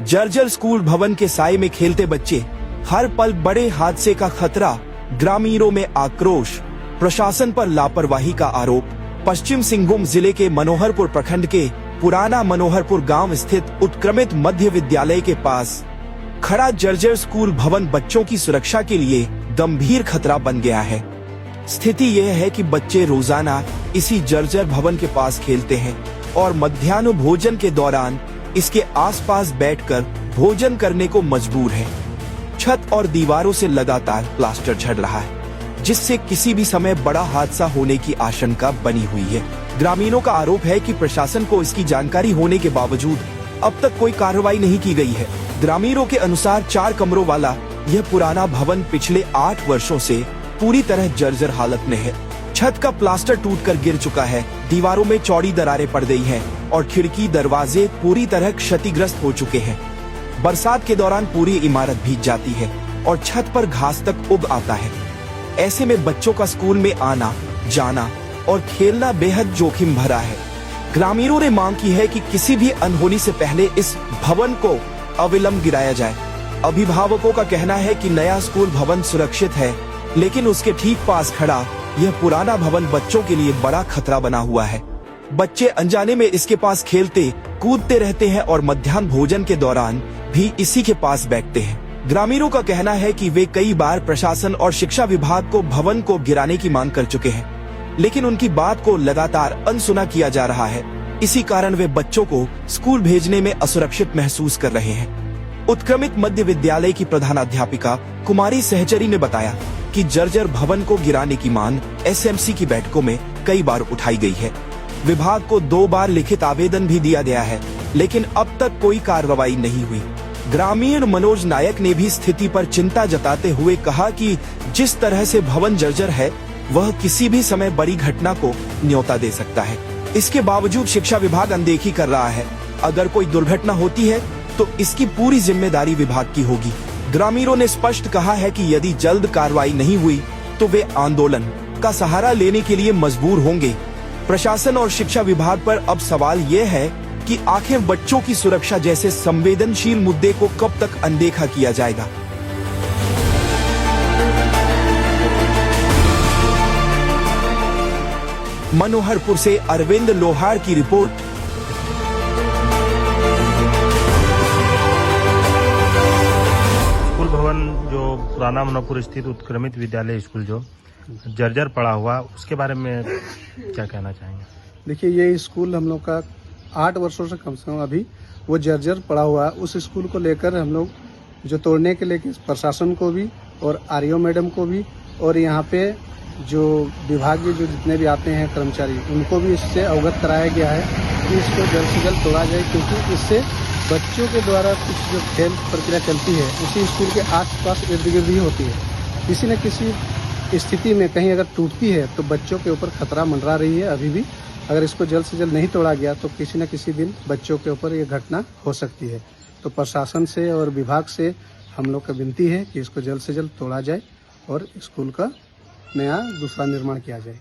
जर्जर स्कूल भवन के साए में खेलते बच्चे, हर पल बड़े हादसे का खतरा, ग्रामीणों में आक्रोश, प्रशासन पर लापरवाही का आरोप। पश्चिम सिंहभूम जिले के मनोहरपुर प्रखंड के पुराना मनोहरपुर गांव स्थित उत्क्रमित मध्य विद्यालय के पास खड़ा जर्जर स्कूल भवन बच्चों की सुरक्षा के लिए गंभीर खतरा बन गया है। स्थिति यह है कि बच्चे रोजाना इसी जर्जर भवन के पास खेलते हैं और मध्याह्न भोजन के दौरान इसके आसपास बैठकर भोजन करने को मजबूर हैं। छत और दीवारों से लगातार प्लास्टर झड़ रहा है, जिससे किसी भी समय बड़ा हादसा होने की आशंका बनी हुई है। ग्रामीणों का आरोप है कि प्रशासन को इसकी जानकारी होने के बावजूद अब तक कोई कार्रवाई नहीं की गई है। ग्रामीणों के अनुसार 4 कमरों वाला यह पुराना भवन पिछले 8 वर्षों से पूरी तरह जर्जर हालत में है। छत का प्लास्टर टूटकर गिर चुका है, दीवारों में चौड़ी दरारें पड़ गई हैं और खिड़की दरवाजे पूरी तरह क्षतिग्रस्त हो चुके हैं। बरसात के दौरान पूरी इमारत भीग जाती है और छत पर घास तक उग आता है। ऐसे में बच्चों का स्कूल में आना जाना और खेलना बेहद जोखिम भरा है। ग्रामीणों ने मांग की है कि किसी भी अनहोनी से पहले इस भवन को अविलंब गिराया जाए। अभिभावकों का कहना है कि नया स्कूल भवन सुरक्षित है, लेकिन उसके ठीक पास खड़ा यह पुराना भवन बच्चों के लिए बड़ा खतरा बना हुआ है। बच्चे अनजाने में इसके पास खेलते कूदते रहते हैं और मध्याह्न भोजन के दौरान भी इसी के पास बैठते हैं। ग्रामीणों का कहना है कि वे कई बार प्रशासन और शिक्षा विभाग को भवन को गिराने की मांग कर चुके हैं, लेकिन उनकी बात को लगातार अनसुना किया जा रहा है। इसी कारण वे बच्चों को स्कूल भेजने में असुरक्षित महसूस कर रहे हैं। उत्क्रमित मध्य विद्यालय की प्रधानाध्यापिका कुमारी सहचरी ने बताया कि जर्जर भवन को गिराने की मांग एसएमसी की बैठकों में कई बार उठाई गई है। विभाग को 2 बार लिखित आवेदन भी दिया गया है, लेकिन अब तक कोई कार्रवाई नहीं हुई। ग्रामीण मनोज नायक ने भी स्थिति पर चिंता जताते हुए कहा कि जिस तरह से भवन जर्जर है, वह किसी भी समय बड़ी घटना को न्योता दे सकता है। इसके बावजूद शिक्षा विभाग अनदेखी कर रहा है। अगर कोई दुर्घटना होती है तो इसकी पूरी जिम्मेदारी विभाग की होगी। ग्रामीणों ने स्पष्ट कहा है कि यदि जल्द कार्रवाई नहीं हुई तो वे आंदोलन का सहारा लेने के लिए मजबूर होंगे। प्रशासन और शिक्षा विभाग पर अब सवाल ये है कि आखिर बच्चों की सुरक्षा जैसे संवेदनशील मुद्दे को कब तक अनदेखा किया जाएगा। मनोहरपुर से अरविंद लोहार की रिपोर्ट। स्कूल भवन जो पुराना मनोहरपुर स्थित उत्क्रमित विद्यालय स्कूल जो जर्जर पड़ा हुआ, उसके बारे में क्या कहना चाहेंगे? देखिए, ये स्कूल हम लोग का 8 वर्षों से कम से कम अभी वो जर्जर पड़ा हुआ है। उस स्कूल को लेकर हम लोग जो तोड़ने के लेके प्रशासन को भी और आरईओ मैडम को भी और यहाँ पे जो विभागीय जो जितने भी आते हैं कर्मचारी, उनको भी इससे अवगत कराया गया है कि इसको जल्द से जल्द तोड़ा जाए, क्योंकि इससे बच्चों के द्वारा कुछ जो खेल प्रक्रिया चलती है उसी स्कूल के आसपास इर्द गिर्द ही होती है। किसी न किसी स्थिति में कहीं अगर टूटती है तो बच्चों के ऊपर खतरा मंडरा रही है अभी भी। अगर इसको जल्द से जल्द नहीं तोड़ा गया तो किसी न किसी दिन बच्चों के ऊपर ये घटना हो सकती है। तो प्रशासन से और विभाग से हम लोग का विनती है कि इसको जल्द से जल्द तोड़ा जाए और स्कूल का नया दूसरा निर्माण किया जाए।